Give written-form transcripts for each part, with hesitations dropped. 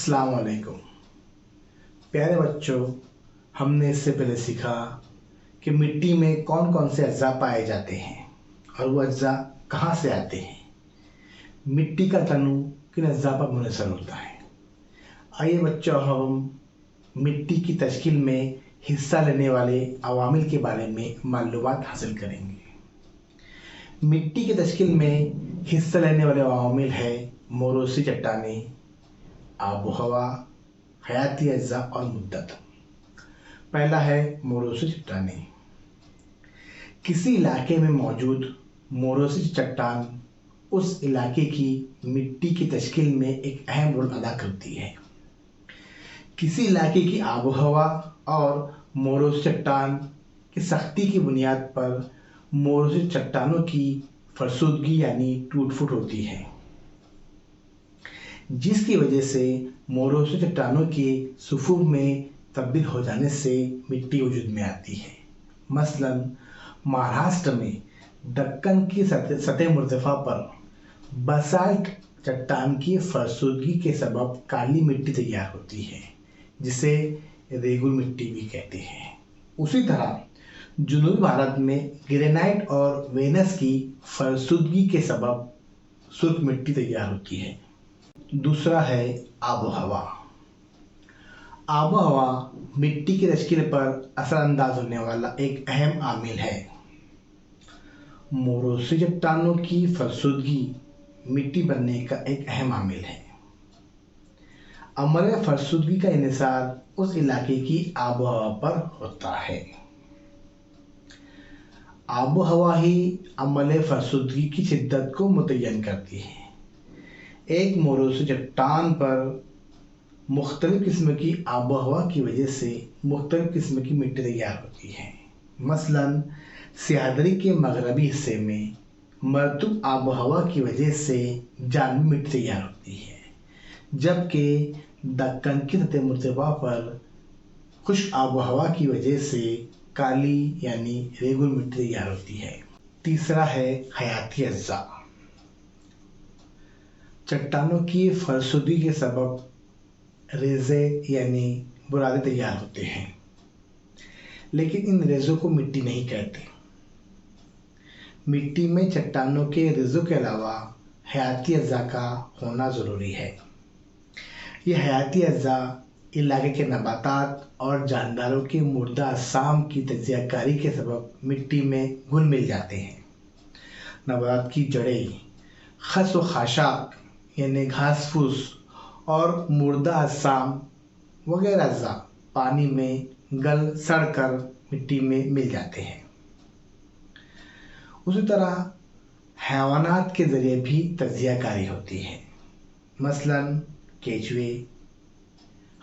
अस्सलाम वालेकुम प्यारे बच्चों। हमने इससे पहले सीखा कि मिट्टी में कौन कौन से अज्जा पाए जाते हैं और वो अज्जा कहाँ से आते हैं। मिट्टी का तनु किन अज्जा पर मुनहसर होता है। आइए बच्चों, हम मिट्टी की तश्कील में हिस्सा लेने वाले अवामिल के बारे में मालूमात हासिल करेंगे। मिट्टी की तश्कील में हिस्सा लेने वाले अवामिल है मोरोसी चट्टानें, आबो हवा, हयाती अज्जा और मुद्दत। पहला है मोरोसी चट्टानें। किसी इलाके में मौजूद मोरोसी चट्टान उस इलाके की मिट्टी की तश्कील में एक अहम रोल अदा करती है। किसी इलाके की आबो हवा और मोरोसी चट्टान की सख्ती की बुनियाद पर मोरोसी चट्टानों की फरसुदगी यानी टूट फूट होती है, जिसकी वजह से मोरोसी चट्टानों के सुफूफ में तब्दील हो जाने से मिट्टी वजूद में आती है। मसलन महाराष्ट्र में दक्कन की सतह मुर्तफा पर बसाल्ट चट्टान की फरसुदगी के सबब काली मिट्टी तैयार होती है, जिसे रेगुल मिट्टी भी कहते हैं। उसी तरह जुनूबी भारत में ग्रेनाइट और वेनस की फरसुदगी के सबब सुर्ख मिट्टी तैयार होती है। दूसरा है आबो हवा। आबो हवा मिट्टी की तश्कील पर असरअंदाज होने वाला एक अहम आमिल है। मोरोसी चट्टानों की फरसुदगी मिट्टी बनने का एक अहम आमिल है। अमल फरसुदगी का इन्हिसार उस इलाके की आबो हवा पर होता है। आबो हवा ही अमल फरसुदगी की शिद्दत को मुतय्यन करती है। एक मोरोसी चट्टान पर मुख्तलिफ किस्म की आबो हवा की वजह से मुख्तलिफ किस्म की मिट्टी तैयार होती है। मसलन सह्याद्री के मगरबी हिस्से में मरतूब आबो हवा की वजह से जानवी मिट्टी तैयार होती है, जबकि दक्कन की सतह मुर्तफा पर खुश्क आबो हवा की वजह से काली यानी रेगुल मिट्टी तैयार होती है। तीसरा है हयाती अज्जा। चट्टानों की फरसुदगी के सबब रेज़े यानी बुरादे तैयार होते हैं, लेकिन इन रेज़ों को मिट्टी नहीं कहते। मिट्टी में चट्टानों के रेज़ों के अलावा हयाती अज्जा का होना ज़रूरी है। ये हयाती अज्जा इलाके के नबातात और जानदारों के मुर्दा अजसाम की तज्ज़ियाकारी के सबब मिट्टी में घुल मिल जाते हैं। नबातात की जड़ें, खस व खाशाक यानी घास फूस और मुर्दा अजसाम वगैरह अज्जा पानी में गल सड़ कर मिट्टी में मिल जाते हैं। उसी तरह हैवानात के ज़रिए भी तज्ज़ियाकारी होती है। मसलन केचुए,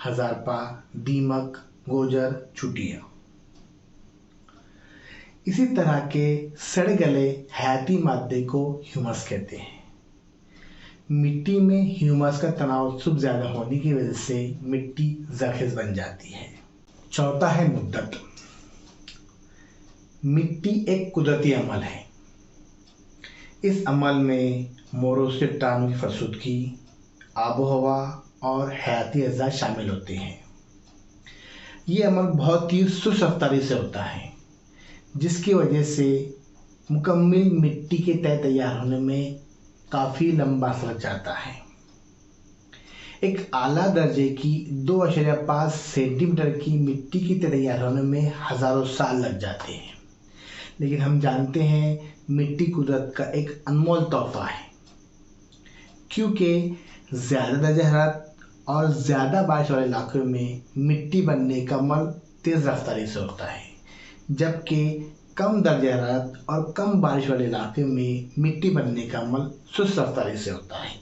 हज़ारपा, दीमक, गोजर, चुटिया। इसी तरह के सड़े गले हयाती मादे को ह्यूमस कहते हैं। मिट्टी में ह्यूमस का तनासुब ज़्यादा होने की वजह से मिट्टी ज़रख़ेज़ बन जाती है। चौथा है मुद्दत। मिट्टी एक कुदरती अमल है। इस अमल में मोरोसी चट्टानों की फरसुदगी, आबो हवा और हयाती अज्जा शामिल होते हैं। ये अमल बहुत ही सुस्त रफ्तारी से होता है, जिसकी वजह से मुकम्मल मिट्टी के तय तैयार होने में काफ़ी लंबा अरसा लग जाता है। एक आला दर्जे की 2.5 सेंटीमीटर की मिट्टी की तैयार होने में हज़ारों साल लग जाते हैं, लेकिन हम जानते हैं मिट्टी कुदरत का एक अनमोल तोहफा है, क्योंकि ज़्यादा दर्जा हरारत और ज़्यादा बारिश वाले इलाकों में मिट्टी बनने का अमल तेज़ रफ्तारी से होता है, जबकि कम दर्जा हरारत और कम बारिश वाले इलाके में मिट्टी बनने का अमल सुस्त रफ्तारी से होता है।